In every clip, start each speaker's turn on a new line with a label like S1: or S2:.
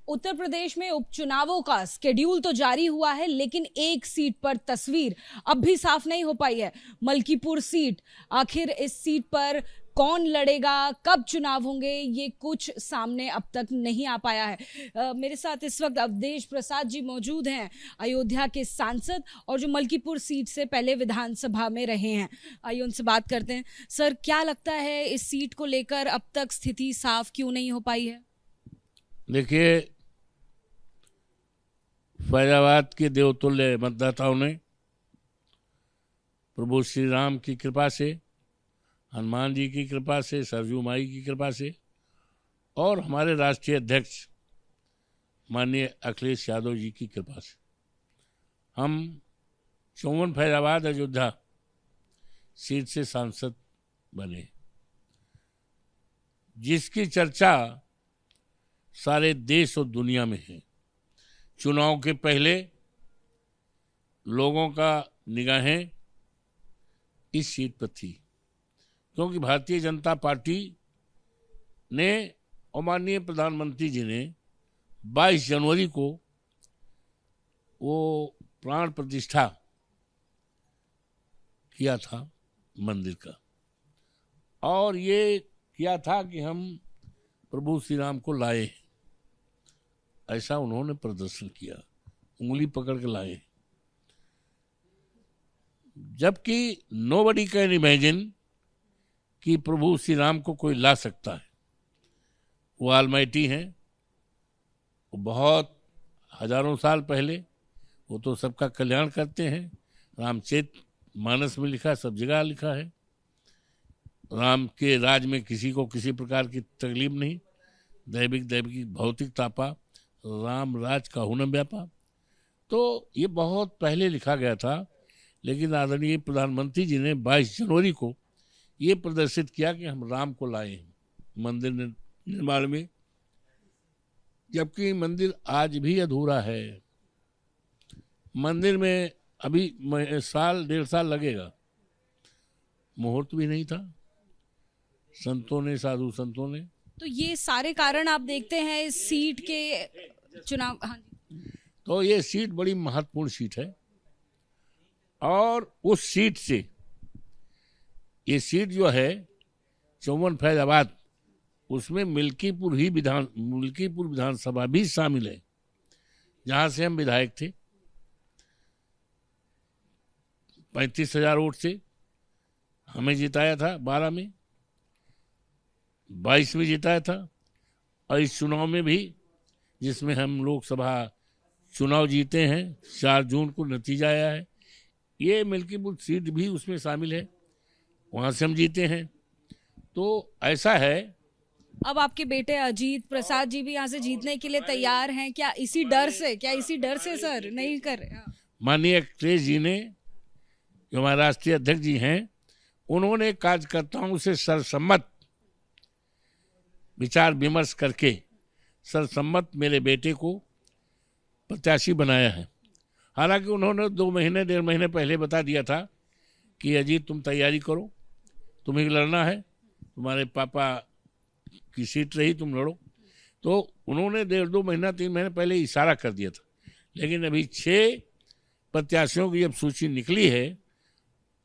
S1: उत्तर प्रदेश में उपचुनावों का स्केड्यूल तो जारी हुआ है, लेकिन एक सीट पर तस्वीर अब भी साफ नहीं हो पाई है। मलकीपुर सीट, आखिर इस सीट पर कौन लड़ेगा, कब चुनाव होंगे, ये कुछ सामने अब तक नहीं आ पाया है। मेरे साथ इस वक्त अवधेश प्रसाद जी मौजूद हैं, अयोध्या के सांसद और जो मलकीपुर सीट से पहले विधानसभा में रहे हैं। आइए उनसे बात करते हैं। सर, क्या लगता है इस सीट को लेकर अब तक स्थिति साफ क्यों नहीं हो पाई है?
S2: देखिए, फैजाबाद के देवतुल्य मतदाताओं ने प्रभु श्री राम की कृपा से, हनुमान जी की कृपा से, सरजू माई की कृपा से और हमारे राष्ट्रीय अध्यक्ष माननीय अखिलेश यादव जी की कृपा से हम 54 फैजाबाद अयोध्या सीट से सांसद बने, जिसकी चर्चा सारे देश और दुनिया में है। चुनाव के पहले लोगों का निगाहें इस सीट पर थी, क्योंकि भारतीय जनता पार्टी ने और माननीय प्रधानमंत्री जी ने 22 जनवरी को वो प्राण प्रतिष्ठा किया था मंदिर का, और ये किया था कि हम प्रभु श्री राम को लाए, ऐसा उन्होंने प्रदर्शन किया, उंगली पकड़ के लाए। जबकि नोबडी कैन इमेजिन कि प्रभु श्री राम को कोई ला सकता है। वो ऑलमाइटी हैं, वो बहुत हजारों साल पहले वो तो सबका कल्याण करते हैं। रामचरित मानस में लिखा, सब जगह लिखा है, राम के राज में किसी को किसी प्रकार की तकलीफ नहीं, दैविक भौतिक तापा, राम राज का हुनम व्यापा। तो ये बहुत पहले लिखा गया था, लेकिन आदरणीय प्रधानमंत्री जी ने 22 जनवरी को ये प्रदर्शित किया कि हम राम को लाए हैं मंदिर निर्माण में, जबकि मंदिर आज भी अधूरा है। मंदिर में अभी साल 1.5 साल लगेगा, मुहूर्त भी नहीं था संतों ने, साधु संतों ने।
S1: तो ये सारे कारण आप देखते हैं इस सीट के चुनाव। हाँ जी।
S2: तो ये सीट बड़ी महत्वपूर्ण सीट है, और उस सीट से ये सीट जो है 54 फैजाबाद, उसमें मिल्कीपुर विधानसभा भी शामिल है, जहां से हम विधायक थे। 35,000 वोट से हमें जिताया था, 12 में, 22 में जिताया था, और इस चुनाव में भी, जिसमें हम लोकसभा चुनाव जीते हैं, 4 जून को नतीजा आया है, ये मिल्कीपुर सीट भी उसमें शामिल है, वहां से हम जीते हैं। तो ऐसा है।
S1: अब आपके बेटे अजीत प्रसाद जी भी यहाँ से जीतने के लिए तैयार हैं क्या? इसी डर से सर नहीं कर रहे?
S2: माननीय अखिलेश जी ने, जो हमारे राष्ट्रीय अध्यक्ष जी हैं, उन्होंने कार्यकर्ताओं से सरसम्मत विचार विमर्श करके सरसम्मत मेरे बेटे को प्रत्याशी बनाया है। हालांकि उन्होंने 2 महीने 1.5 महीने पहले बता दिया था कि अजीत, तुम तैयारी करो, तुम्हें लड़ना है, तुम्हारे पापा की सीट रही, तुम लड़ो। तो उन्होंने 1.5-2 महीना 3 महीने पहले इशारा कर दिया था। लेकिन अभी 6 प्रत्याशियों की जब सूची निकली है,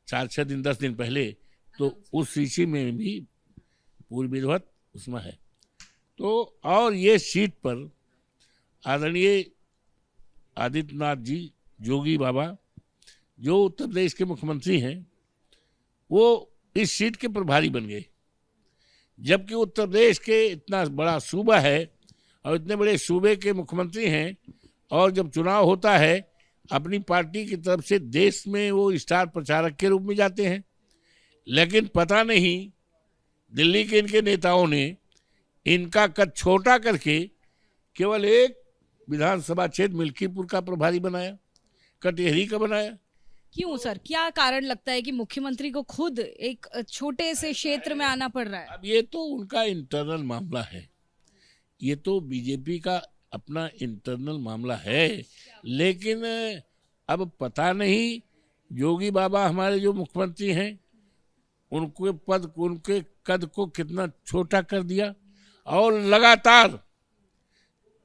S2: 4-6 दिन 10 दिन पहले, तो उस सूची में भी पूरी विधिवत उसमें है। तो और ये सीट पर आदरणीय आदित्यनाथ जी, जोगी बाबा, जो उत्तर प्रदेश के मुख्यमंत्री हैं, वो इस सीट के प्रभारी बन गए। जबकि उत्तर प्रदेश के इतना बड़ा सूबा है और इतने बड़े सूबे के मुख्यमंत्री हैं, और जब चुनाव होता है अपनी पार्टी की तरफ से देश में वो स्टार प्रचारक के रूप में जाते हैं। लेकिन पता नहीं दिल्ली के इनके नेताओं ने इनका कद छोटा करके केवल एक विधानसभा क्षेत्र मिल्कीपुर का प्रभारी बनाया, कटिहरी का बनाया।
S1: क्यों सर, क्या कारण लगता है कि मुख्यमंत्री को खुद एक छोटे से क्षेत्र में आना पड़ रहा है?
S2: अब ये तो उनका इंटरनल मामला है, ये तो बीजेपी का अपना इंटरनल मामला है। लेकिन अब पता नहीं योगी बाबा हमारे जो मुख्यमंत्री हैं, उनके कद को कितना छोटा कर दिया, और लगातार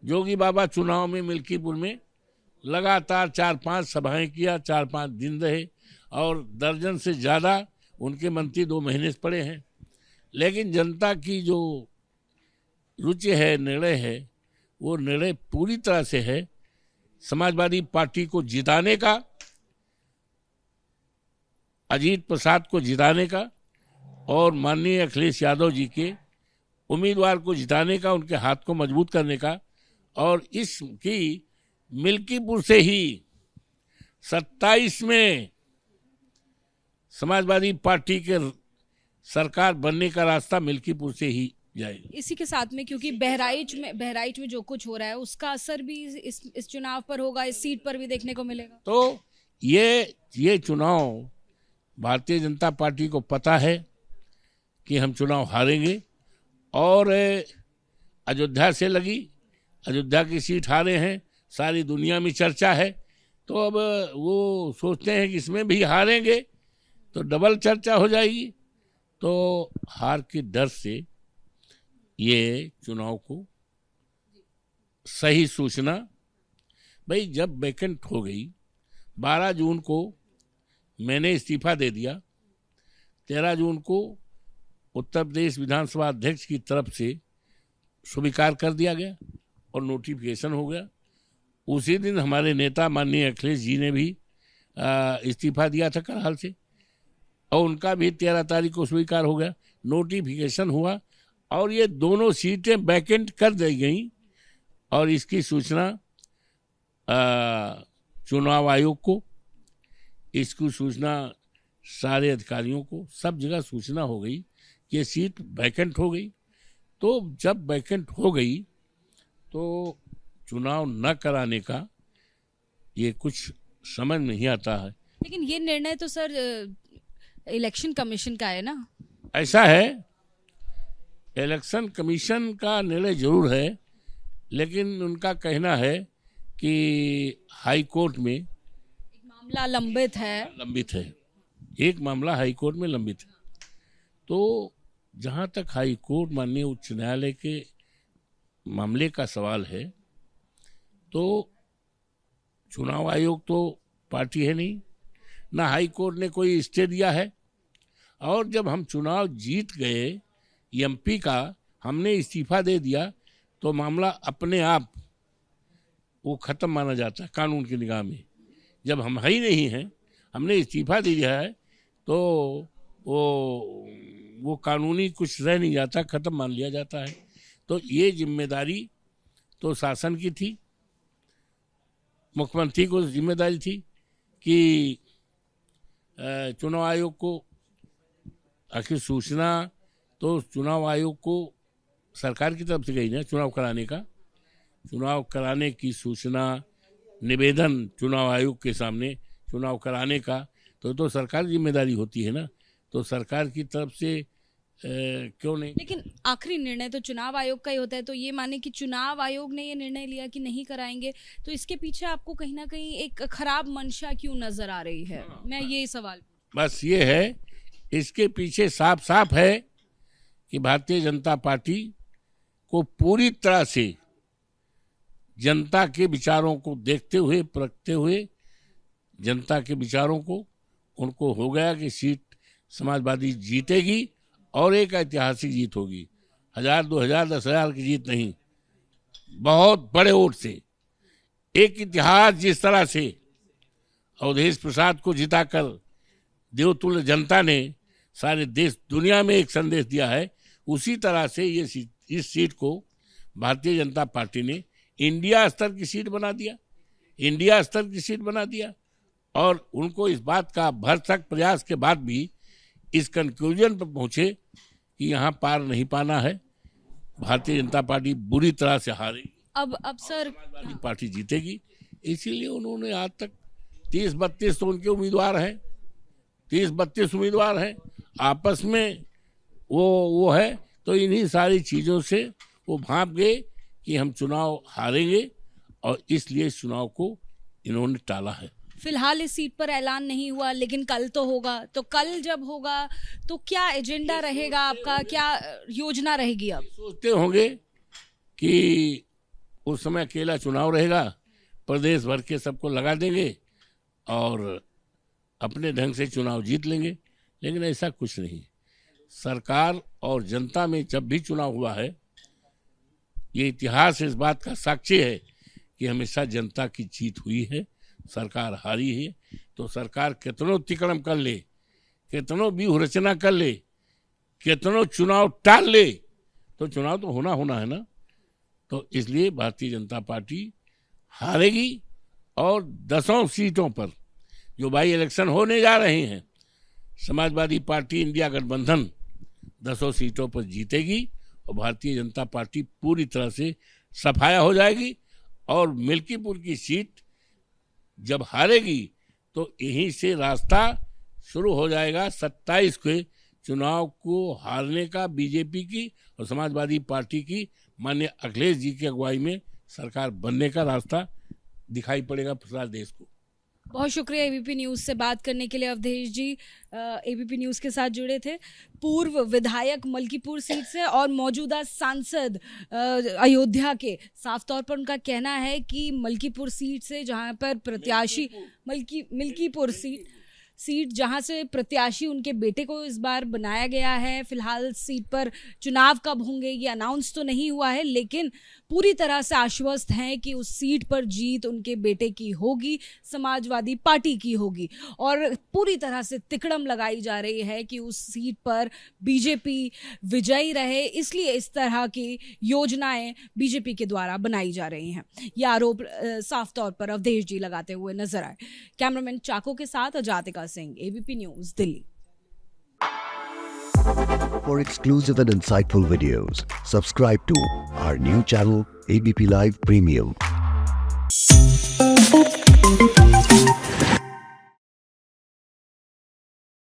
S2: जोगी बाबा चुनाव में मिल्कीपुर में लगातार 4-5 सभाएं किया, 4-5 दिन रहे और दर्जन से ज़्यादा उनके मंत्री 2 महीने से पड़े हैं। लेकिन जनता की जो रुचि है, निर्णय है, वो निर्णय पूरी तरह से है समाजवादी पार्टी को जिताने का, अजीत प्रसाद को जिताने का और माननीय अखिलेश यादव जी के उम्मीदवार को जिताने का, उनके हाथ को मजबूत करने का। और इसकी मिल्कीपुर से ही 27 में समाजवादी पार्टी के सरकार बनने का रास्ता मिल्कीपुर से ही जाएगा।
S1: इसी के साथ में क्योंकि बहराइच में जो कुछ हो रहा है उसका असर भी इस चुनाव पर होगा, इस सीट पर भी देखने को मिलेगा।
S2: तो ये चुनाव भारतीय जनता पार्टी को पता है कि हम चुनाव हारेंगे और अयोध्या से लगी, अयोध्या की सीट हारे हैं, सारी दुनिया में चर्चा है। तो अब वो सोचते हैं कि इसमें भी हारेंगे तो डबल चर्चा हो जाएगी। तो हार के डर से ये चुनाव को सही सूचना, भाई जब वैकेंट हो गई 12 जून को मैंने इस्तीफा दे दिया, 13 जून को उत्तर प्रदेश विधानसभा अध्यक्ष की तरफ से स्वीकार कर दिया गया और नोटिफिकेशन हो गया। उसी दिन हमारे नेता माननीय अखिलेश जी ने भी इस्तीफा दिया था करहाल से और उनका भी 13 तारीख को स्वीकार हो गया, नोटिफिकेशन हुआ और ये दोनों सीटें वैकेंट कर दी गई। और इसकी सूचना चुनाव आयोग को, इसकी सूचना सारे अधिकारियों को, सब जगह सूचना हो गई कि ये सीट वैकेंट हो गई। तो जब वैकेंट हो गई तो चुनाव न कराने का ये कुछ समझ नहीं आता है।
S1: लेकिन ये निर्णय तो सर इलेक्शन कमीशन का है ना?
S2: ऐसा है, इलेक्शन कमीशन का निर्णय जरूर है, लेकिन उनका कहना है कि हाई कोर्ट में
S1: एक मामला लंबित है,
S2: एक मामला हाई कोर्ट में लंबित है। तो जहाँ तक हाई कोर्ट माननीय उच्च न्यायालय के मामले का सवाल है, तो चुनाव आयोग तो पार्टी है नहीं, ना हाई कोर्ट ने कोई स्टे दिया है। और जब हम चुनाव जीत गए एमपी का, हमने इस्तीफा दे दिया तो मामला अपने आप वो खत्म माना जाता है कानून की निगाह में। जब हम ही नहीं हैं, हमने इस्तीफा दे दिया है तो वो कानूनी कुछ रह नहीं जाता, खत्म मान लिया जाता है। तो ये जिम्मेदारी तो शासन की थी, मुख्यमंत्री को जिम्मेदारी थी कि चुनाव आयोग को, आखिर सूचना तो चुनाव आयोग को सरकार की तरफ से गई ना, चुनाव कराने की सूचना, निवेदन चुनाव आयोग के सामने चुनाव कराने का तो सरकार की जिम्मेदारी होती है ना। तो सरकार की तरफ से क्यों नहीं?
S1: लेकिन आखिरी निर्णय तो चुनाव आयोग का ही होता है। तो ये माने कि चुनाव आयोग ने ये निर्णय लिया कि नहीं कराएंगे, तो इसके पीछे आपको कहीं ना कहीं एक खराब मंशा क्यों नजर आ रही है? मैं ये सवाल,
S2: बस ये है, इसके पीछे साफ साफ है कि भारतीय जनता पार्टी को पूरी तरह से जनता के विचारों को देखते हुए, परखते हुए, जनता के विचारों को, उनको हो गया कि सीट समाजवादी जीतेगी और एक ऐतिहासिक जीत होगी। 1000, 2000, 10,000 की जीत नहीं, बहुत बड़े वोट से एक इतिहास। जिस तरह से अवधेश प्रसाद को जिताकर देवतुल्य जनता ने सारे देश दुनिया में एक संदेश दिया है, उसी तरह से इस सीट को भारतीय जनता पार्टी ने इंडिया स्तर की सीट बना दिया। और उनको इस बात का भरसक प्रयास के बाद भी इस कंक्लूजन पर पहुंचे कि यहाँ पार नहीं पाना है, भारतीय जनता पार्टी बुरी तरह से हारेगी,
S1: अब सर
S2: समाजवादी पार्टी जीतेगी। इसीलिए उन्होंने आज तक 30-32 तो उनके उम्मीदवार हैं, 30-32 उम्मीदवार हैं, आपस में वो है। तो इन्हीं सारी चीज़ों से वो भांप गए कि हम चुनाव हारेंगे और इसलिए इस चुनाव को इन्होंने टाला है।
S1: फिलहाल इस सीट पर ऐलान नहीं हुआ, लेकिन कल तो होगा। तो कल जब होगा तो क्या एजेंडा रहेगा आपका, क्या योजना रहेगी? अब
S2: सोचते होंगे कि उस समय अकेला चुनाव रहेगा, प्रदेश भर के सबको लगा देंगे और अपने ढंग से चुनाव जीत लेंगे। लेकिन ऐसा कुछ नहीं। सरकार और जनता में जब भी चुनाव हुआ है, ये इतिहास इस बात का साक्षी है कि हमेशा जनता की जीत हुई है, सरकार हारी है। तो सरकार कितनों अतिक्रमण कर ले, कितनों व्यूह रचना कर ले, कितनों चुनाव टाल ले, तो चुनाव तो होना है ना। तो इसलिए भारतीय जनता पार्टी हारेगी और 10 सीटों पर जो बाई इलेक्शन होने जा रहे हैं, समाजवादी पार्टी इंडिया गठबंधन 10 सीटों पर जीतेगी और भारतीय जनता पार्टी पूरी तरह से सफाया हो जाएगी। और मिल्कीपुर की सीट जब हारेगी तो यहीं से रास्ता शुरू हो जाएगा 27 के चुनाव को हारने का, बीजेपी की और समाजवादी पार्टी की माननीय अखिलेश जी की अगुवाई में सरकार बनने का रास्ता दिखाई पड़ेगा पूरा देश को।
S1: बहुत शुक्रिया एबीपी न्यूज से बात करने के लिए अवधेश जी। एबीपी न्यूज के साथ जुड़े थे पूर्व विधायक मलकीपुर सीट से और मौजूदा सांसद अयोध्या के। साफ तौर पर उनका कहना है कि मलकीपुर सीट से जहां पर प्रत्याशी मिल्कीपुर सीट जहां से प्रत्याशी उनके बेटे को इस बार बनाया गया है। फिलहाल सीट पर चुनाव कब होंगे ये अनाउंस तो नहीं हुआ है, लेकिन पूरी तरह से आश्वस्त हैं कि उस सीट पर जीत उनके बेटे की होगी, समाजवादी पार्टी की होगी। और पूरी तरह से तिकड़म लगाई जा रही है कि उस सीट पर बीजेपी विजयी रहे, इसलिए इस तरह की योजनाएं बीजेपी के द्वारा बनाई जा रही हैं। ये आरोप साफ तौर पर अवधेश जी लगाते हुए नजर आए। कैमरामैन चाको के साथ Ajatika Singh, ABP news, Delhi.
S3: For exclusive and insightful videos, subscribe to our new channel ABP Live Premium.